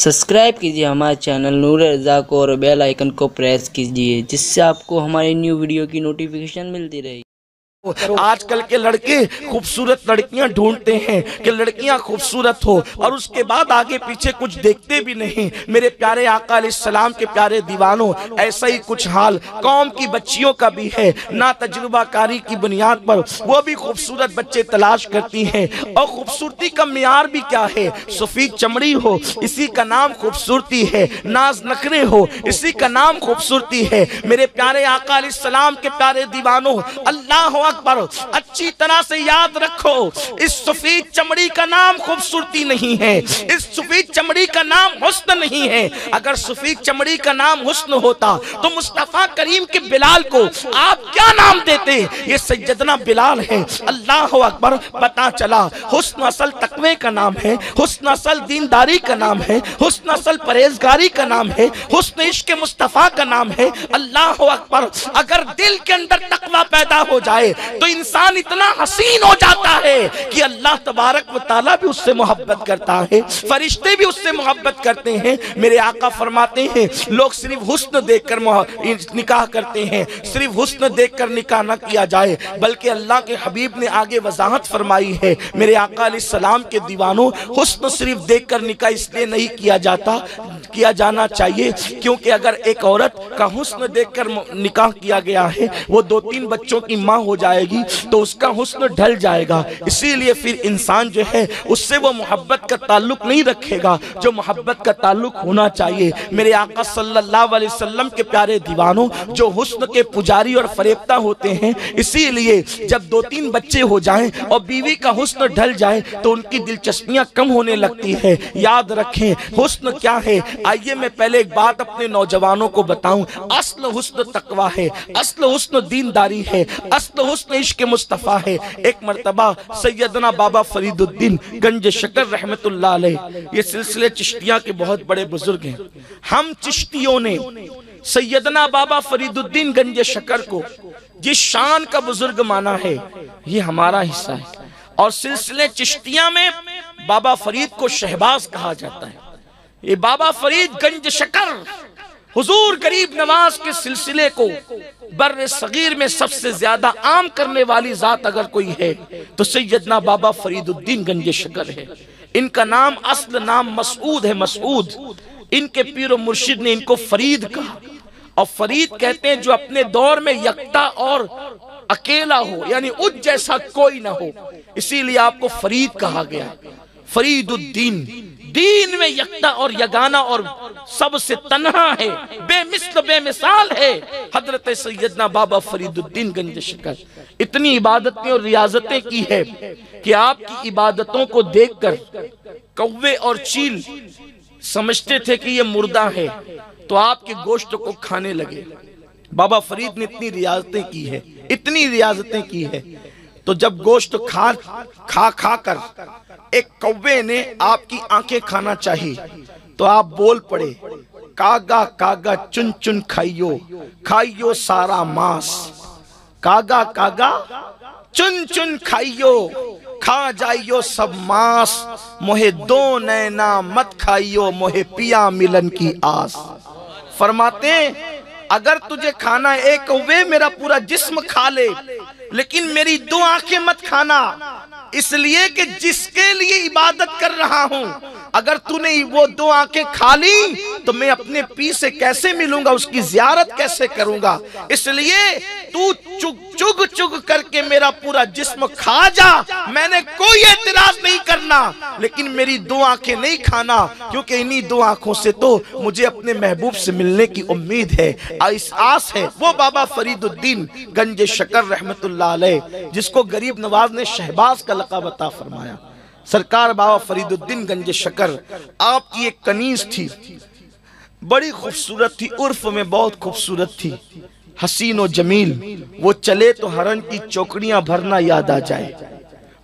Subscribe कीजिए हमारे channel नूर रज़ा को और बेल आइकन को प्रेस कीजिए, जिससे आपको हमारी न्यू वीडियो की नोटिफिकेशन मिलती रहे। आजकल के लड़के खूबसूरत लड़कियां ढूंढते हैं कि लड़कियां खूबसूरत हो और उसके बाद आगे पीछे कुछ देखते भी नहीं। मेरे प्यारे आका अलैहिस्सलाम के प्यारे दीवानों, ऐसा ही कुछ हाल कौम की बच्चियों का भी है। ना तजुर्बाकारी की बुनियाद पर वो भी खूबसूरत बच्चे तलाश करती हैं। और खूबसूरती का मियार भी क्या है? सफेद चमड़ी हो, इसी का नाम खूबसूरती है। नाज नखरे हो, इसी का नाम खूबसूरती है। मेरे प्यारे आका अलैहिस्सलाम के प्यारे दीवानों, अल्लाह अकबर, अच्छी तरह से याद रखो, इस सफेद चमड़ी का नाम खूबसूरती नहीं है, इस सफेद चमड़ी का नाम हुस्न नहीं है। अगर सफेद चमड़ी का नाम हुस्न होता तो मुस्तफा करीम के बिलाल को आप क्या नाम देते? ये सैयदना बिलाल है। अल्लाह अकबर। पता चला हुस्न असल तकवे का नाम है, हुस्न असल दीनदारी का नाम है, हुस्न असल परहेजगारी का नाम है, हुस्न इश्क मुस्तफा का नाम है। अल्लाह अकबर। अगर दिल के अंदर तकवा पैदा हो जाए तो इंसान इतना हसीन हो जाता है कि अल्लाह तबारक व तआला भी उससे मोहब्बत करता है, फरिश्ते भी उससे मोहब्बत करते हैं। मेरे आका फरमाते हैं, लोग सिर्फ हुस्न देखकर निकाह करते हैं, सिर्फ हुस्न देखकर निकाह न किया जाए, बल्कि अल्लाह के हबीब ने आगे वजाहत फरमाई है। मेरे आका अलैहिस्सलाम के दीवानों, हुस्न सिर्फ देखकर निकाह इसलिए नहीं किया जाना चाहिए क्योंकि अगर एक औरत का हुस्न देखकर निकाह किया गया है, वो 2-3 बच्चों की माँ हो जाएगी तो उसका हुस्न ढल जाएगा। इसीलिए फिर इंसान जो है उससे वो मोहब्बत का ताल्लुक नहीं रखेगा जो मोहब्बत का ताल्लुक होना चाहिए। मेरे आका सल्लल्लाहु अलैहि वसल्लम के प्यारे दीवानों, जो हुस्न के पुजारी और फरेबता होते हैं, इसीलिए जब 2-3 बच्चे हो जाएं और बीवी का हुस्न ढल जाए तो उनकी दिलचस्पियां कम होने लगती है। याद रखें हुस्न क्या है। आइए मैं पहले एक बात अपने नौजवानों को बताऊं। अस्ल हुस्न तकवा है, अस्ल हुस्न दीनदारी है, अस्ल हुस्न इश्क मुस्तफा है। एक मर्तबा सैयदना बाबा फरीदुद्दीन गंज शकर रहमतुल्लाह अलैह, ये सिलसिले चिश्तिया के बहुत बड़े बुजुर्ग हैं। हम चिश्तियों ने सैयदना बाबा फरीदुद्दीन गंज शकर को जिस शान का बुजुर्ग माना है, ये हमारा हिस्सा है। और सिलसिले चिश्तिया में बाबा फरीद को शहबाज कहा जाता है। ये बाबा फरीद गंज शकर हुजूर गरीब नवाज के सिलसिले को बर्र सगीर में सबसे ज्यादा आम करने वाली जात अगर कोई है तो सैयदना बाबा फरीदुद्दीन गंज शकर है। इनका नाम असल नाम मसूद है, मसूद। इनके पीर और मुर्शिद ने इनको फरीद कहा। और फरीद कहते हैं जो अपने दौर में यकता और अकेला हो, यानी उस जैसा कोई ना हो, इसीलिए आपको फरीद कहा गया। फरीदुद्दीन दीन में यकता और यगाना और सबसे तन्हा है, बेमिसल बेमिसाल है हजरत सैयदना बाबा फरीदुद्दीन गंज शकर। इतनी इबादतें और रियाजतें की है कि आपकी इबादतों को देखकर कौवे और चील समझते थे कि ये मुर्दा है, तो आपके गोश्त को खाने लगे। बाबा फरीद ने इतनी रियाजतें की है, इतनी रियाजतें की है। तो जब गोश्त खा कर एक कौवे ने आपकी आंखें खाना चाहिए तो आप बोल पड़े, कागा कागा चुन चुन खाइयो, खाइयो सारा मांस। कागा कागा चुन चुन खाइयो, खा जाइयो सब मांस। मोहे दो नैना मत खाइयो, मोहे पिया मिलन की आस। फरमाते अगर तुझे खाना है, एक कौवे मेरा पूरा जिस्म खा ले, लेकिन मेरी 2 आंखें मत खाना, इसलिए कि जिसके लिए इबादत कर रहा हूं, अगर तूने वो 2 आंखें खा ली तो मैं अपने पी से कैसे मिलूंगा, उसकी जियारत कैसे करूंगा। इसलिए तू चुग चुग करके मेरा पूरा जिस्म खा जा, मैंने कोई एतराज नहीं करना, लेकिन मेरी 2 आंखें नहीं खाना, क्योंकि इन्हीं 2 आंखों से तो मुझे अपने महबूब से मिलने की उम्मीद है, इस आस है। वो बाबा फरीदुद्दीन गंज शकर रहमतुल्लाह अलैह, जिसको गरीब नवाज ने शहबाज का लक़ब अता फरमाया। सरकार बाबा फरीदुद्दीन गंज शकर, आपकी एक कनीज थी, बड़ी खूबसूरत थी, उर्फ में बहुत खूबसूरत थी, हसीन और जमील। वो चले तो हरन की चौकड़ियां भरना याद आ जाए,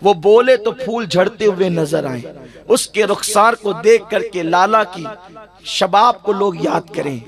वो बोले तो फूल झड़ते हुए नजर आए, उसके रुखसार को देख करके लाला की शबाब को लोग याद करें,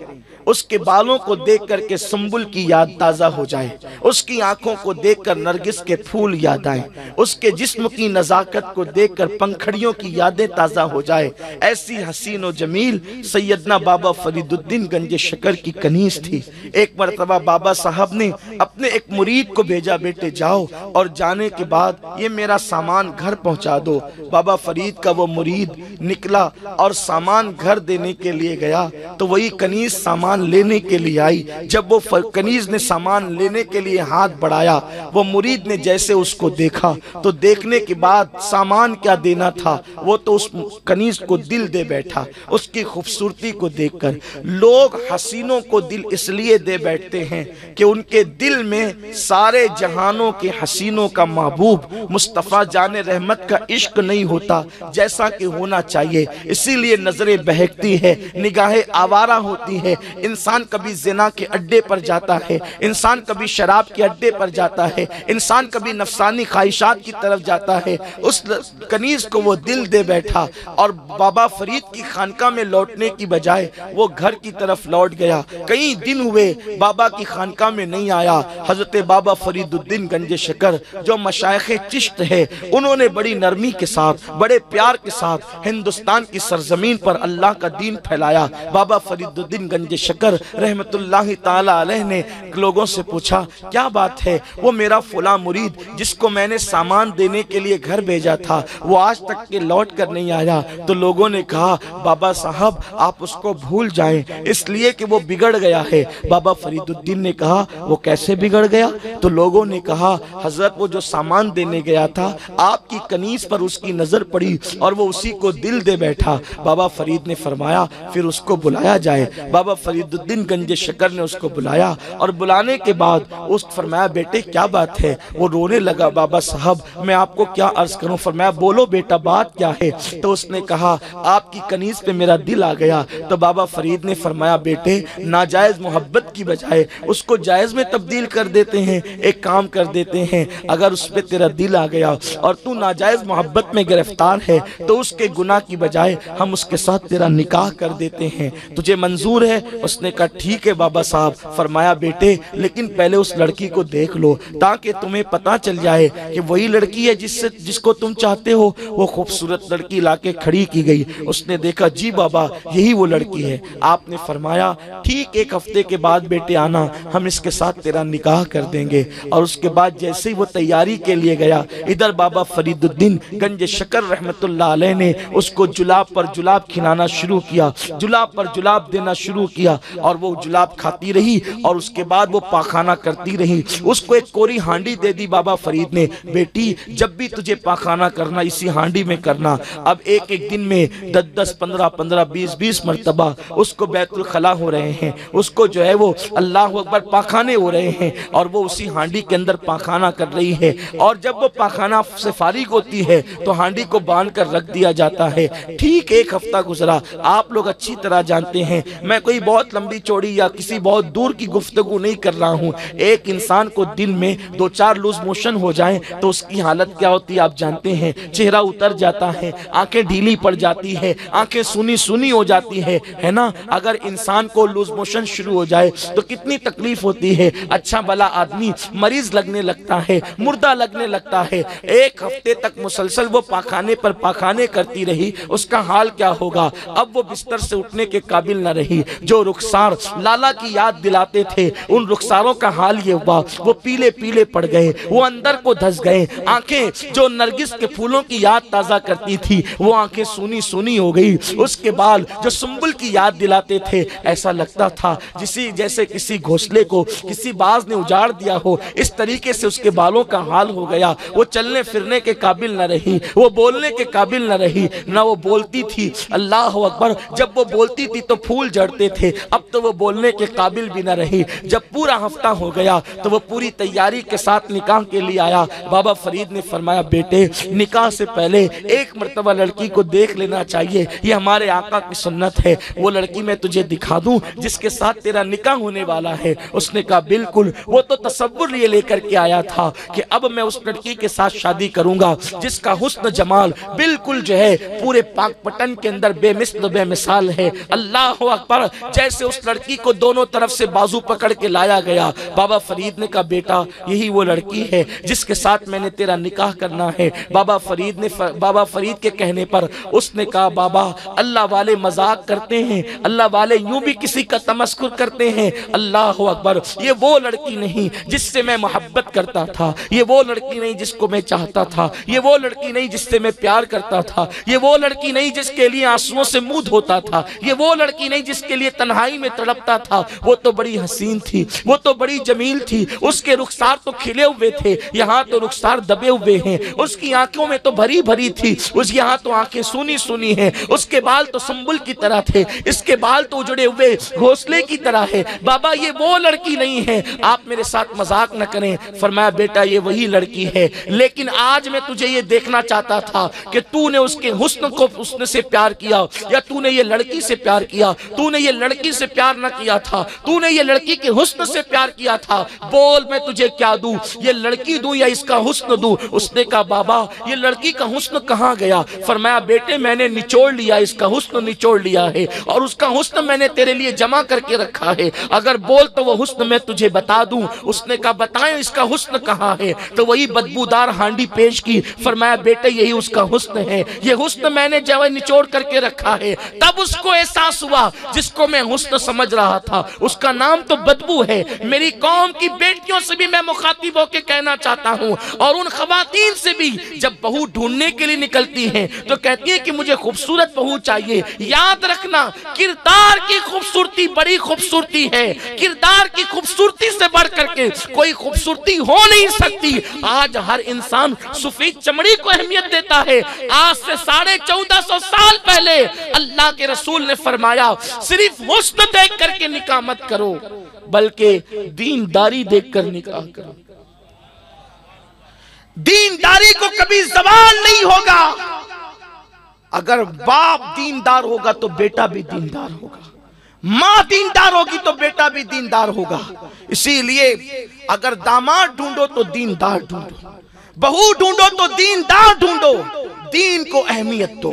उसके बालों को देख करके संबुल की याद ताजा हो जाए, उसकी आंखों को देखकर नरगिस के फूल याद आए, उसके जिस्म की नजाकत को देखकर पंखड़ियों की यादें ताजा हो जाए। ऐसी हसीन और जमील सैयदना बाबा फरीदुद्दीन गंज शकर की कनीज थी। एक मरतबा बाबा साहब ने अपने एक मुरीद को भेजा, बेटे जाओ और जाने के बाद ये मेरा सामान घर पहुंचा दो। बाबा फरीद का वो मुरीद निकला और सामान घर देने के लिए गया तो वही कनीज सामान लेने के लिए आई। जब वो कनीज ने सामान लेने के लिए हाथ बढ़ाया, वो मुरीद ने जैसे उसको देखा तो देखने के बाद सामान क्या देना था, वो तो उस कनीज को दिल दे बैठा। उसकी खूबसूरती को देखकर लोग हसीनों को दिल इसलिए दे बैठते हैं कि उनके दिल में सारे जहानों के हसीनों का महबूब मुस्तफ़ा जाने रहमत का इश्क नहीं होता जैसा कि होना चाहिए। इसीलिए नजरें बहकती है, निगाहें आवारा होती है। इंसान कभी जिना के अड्डे पर जाता है, इंसान कभी शराब के अड्डे पर जाता है, इंसान कभी नफसानी ख्वाहिशात की तरफ जाता है। उस कनीज को वो दिल दे बैठा और बाबा फरीद की खानका में लौटने की बजाय वो घर की तरफ लौट गया। कई दिन हुए बाबा की खानका में नहीं आया। हजरत बाबा फरीदुद्दीन गंज शकर जो मशाइख चिश्त है, उन्होंने बड़ी नरमी के साथ, बड़े प्यार के साथ हिंदुस्तान की सरजमीन पर अल्लाह का दीन फैलाया। बाबा फरीदुद्दीन गंज शकर रहमतुल्लाहि ताला अलैह ने लोगों से पूछा, क्या बात है? वो मेरा फुला मुरीद जिसको मैंने सामान देने के लिए घर भेजा था, वो आज तक के लौट कर नहीं आया। तो लोगों ने कहा, बाबा साहब आप उसको भूल जाएं, इसलिए कि वो बिगड़ गया है। बाबा फरीदुद्दीन ने कहा, वो कैसे बिगड़ गया? तो लोगों ने कहा, हजरत वो जो सामान देने गया था, आपकी कनीज पर उसकी नजर पड़ी और वो उसी को दिल दे बैठा। बाबा फरीद ने फरमाया, फिर उसको बुलाया जाए। बाबा फरीदुद्दीन गंज शकर ने उसको बुलाया और बुलाने के बाद उस फरमाया, बेटे क्या बात है? वो रोने लगा, बाबा साहब मैं आपको क्या अर्ज करूं? फरमाया, बोलो बेटा बात क्या है? तो उसने कहा, आपकी कनीज पे मेरा दिल आ गया। तो बाबा फरीद ने फरमाया, बेटे नाजायज मोहब्बत की बजाय उसको जायज में तब्दील कर देते हैं। एक काम कर देते हैं, अगर उस पे तेरा दिल आ गया और तू नाजायज मोहब्बत में गिरफ्तार है तो उसके गुनाह की बजाय हम उसके साथ तेरा निकाह कर देते हैं, तुझे मंजूर है? उसने कहा, ठीक है बाबा साहब। फरमाया, बेटे लेकिन पहले उस लड़की को देख लो ताकि तुम्हें पता चल जाए कि वही लड़की है जिसको तुम चाहते हो। वो खूबसूरत लड़की लाके खड़ी की गई। उसने देखा, जी बाबा यही वो लड़की है। आपने फरमाया, ठीक एक हफ्ते के बाद बेटे आना, हम इसके साथ तेरा निकाह कर देंगे। और उसके बाद जैसे ही वो तैयारी के लिए गया, इधर बाबा फरीदुद्दीन गंज शकर रहमतुल्लाह अलैह ने उसको जुलाब पर जुलाब खिलाना शुरू किया, जुलाब पर जुलाब देना शुरू किया और वो जुलाब खाती रही और उसके बाद वो पाखाना करती रही। उसको एक कोरी हांडी दे दी बाबा फरीद ने, बेटी जब भी तुझे पाखाना करना इसी हांडी में करना। अब एक एक दिन में 10-10, 15-15, 20-20 मरतबा उसको बैतुल खला हो रहे हैं, उसको जो है वो अल्लाह अकबर पाखाने हो रहे हैं और वो उसी हांडी के अंदर पाखाना कर रही है। और जब वो पाखाना से फारिग होती है तो हांडी को बांध कर रख दिया जाता है। ठीक एक हफ्ता गुजरा। आप लोग अच्छी तरह जानते हैं, मैं कोई बहुत लंबी चौड़ी या किसी बहुत दूर की गुफ्तगू नहीं कर रहा हूँ। एक इंसान को दिन में 2-4 लूज मोशन हो जाए तो उसकी हालत क्या होती है आप जानते हैं। चेहरा उतर जाता है, आंखें ढीली पड़ जाती है, आंखें सुनी सुनी हो जाती है ना। अगर इंसान को लूज मोशन शुरू हो जाए तो कितनी तकलीफ होती है। अच्छा भला आदमी मरीज लगने लगता है, मुर्दा लगने लगता है। एक हफ्ते तक मुसलसल वो पाखाने पर पाखाने करती रही, उसका हाल क्या होगा? अब वो बिस्तर से उठने के काबिल न रही। जो रुखसार लाला की याद दिलाते थे, उन रुखसारों का हाल ये हुआ, वो पीले पीले पड़ गए, वो अंदर को धस गए। आंखें जो नरगिस के फूलों की याद ताजा करती थी, वो आंखें सुनी सुनी हो गई। उसके बाल जो सुंबुल की याद दिलाते थे, ऐसा लगता था जैसे किसी घोंसले को किसी बाज ने उजाड़ दिया हो। इस तरीके से उसके बालों का हाल हो गया। वो चलने फिरने के काबिल न रही, वो बोलने के काबिल न रही, ना वो बोलती थी। अल्लाह अकबर, जब वो बोलती थी तो फूल झड़ते थे, अब तो वो बोलने के काबिल भी न रही। जब पूरा हफ्ता हो गया तो वो पूरी तैयारी के साथ निकाह के लिए आया। बाबा फरीद ने फरमाया, बेटे निकाह से पहले एक मर्तबा लड़की को देख लेना चाहिए, ये हमारे आका की सुन्नत है। वो लड़की मैं तुझे दिखा दूं जिसके साथ तेरा निकाह होने वाला है। उसने कहा, बिल्कुल। वो तो तसव्वुर ये लेकर के आया था कि अब मैं उस लड़की के साथ शादी करूंगा जिसका हुस्न जमाल बिल्कुल बिल्कुल जो है पूरे पाक पटन के अंदर बेमिसल बेमिसाल है। अल्लाह अकबर। जैसे उस लड़की को दोनों तरफ से बाजू पकड़ के लाया गया, बाबा फरीद ने कहा बेटा यही वो लड़की है जिसके साथ मैंने तेरा निकाह करना है। बाबा फरीद के कहने पर उसने कहा बाबा अल्लाह वाले मजाक करते हैं, अल्लाह वाले यूं भी किसी का तमस्कुर करते हैं। अल्लाह अकबर। ये वो लड़की नहीं जिससे मैं मोहब्बत करता था, ये वो लड़की नहीं जिसको मैं चाहता था, ये वो लड़की नहीं जिससे मैं प्यार करता था, ये वो लड़की नहीं जिसके लिए आंसुओं से मुंह धोता था, ये वो लड़की नहीं जिसके लिए तन्हाई में तड़पता था। वो तो बड़ी हसीन थी, वो तो बड़ी जमील थी, उसके रुखसार तो खिले हुए थे, यहाँ तो रुखसार दबे हुए हैं। उसकी आंखों में तो भरी भरी थी, उसकी यहाँ तो आंखें सूनी सूनी हैं। उसके बाल तो संबुल की तरह थे, इसके बाल तो उजड़े हुए घोंसले की तरह है। बाबा ये वो लड़की नहीं है, आप मेरे साथ मजाक न करें। फरमाया बेटा ये वही लड़की है, लेकिन आज मैं तुझे ये देखना चाहता था कि तूने उसके हुस्न को उसने से प्यार किया या तूने ये लड़की से प्यार किया। तूने ये लड़की से प्यार न किया था, तूने ये लड़की के हुस्न से प्यार किया था। बोल मैं तुझे क्या दूं, ये लड़की दूं या इसका हुस्न दूं? उसने कहा बाबा ये लड़की का हुस्न कहाँ गया? फरमाया बेटे मैंने निचोड़ लिया, इसका हुस्न निचोड़ लिया है और उसका हुस्न मैंने तेरे लिए जमा करके रखा है। अगर बोल तो वो हुस्न मैं तुझे बता दूं। उसने कहा बताएं इसका हुस्न कहाँ है? तो वही बदबूदार हांडी पेश की। फरमाया बेटे यही उसका हुस्न है, ये हुस्न मैंने जब निचोड़ करके रखा है। तब उसको एहसास हुआ जिसको मैं हुस्न समझ रहा था उसका नाम तो बदबू है। मेरी कौम की बेटियों से भी मैं मुखातिब होकर कहना चाहता हूँ और उन खवातीन से भी जब बहू ढूंढने के लिए निकलती हैं तो कहती है कि मुझे खूबसूरत बहू चाहिए। याद रखना किरदार की खूबसूरती बड़ी खूबसूरती है, किरदार की खूबसूरती से बढ़ करके कोई खूबसूरती हो नहीं सकती। आज हर इंसान सफेद चमड़ी को अहमियत देता है। आज से 1450 साल पहले अल्लाह के रसूल ने फरमाया सिर्फ हुस्न देख करके निकाह मत करो बल्कि दीनदारी देखकर निकाह करो। दीनदारी को कभी ज़वाल नहीं होगा। अगर बाप दीनदार होगा तो बेटा भी दीनदार होगा, माँ दीनदार होगी तो बेटा भी दीनदार होगा। इसीलिए अगर दामाद ढूंढो तो दीनदार ढूंढो, बहू ढूंढो तो दीनदार ढूंढो, दीन को अहमियत दो।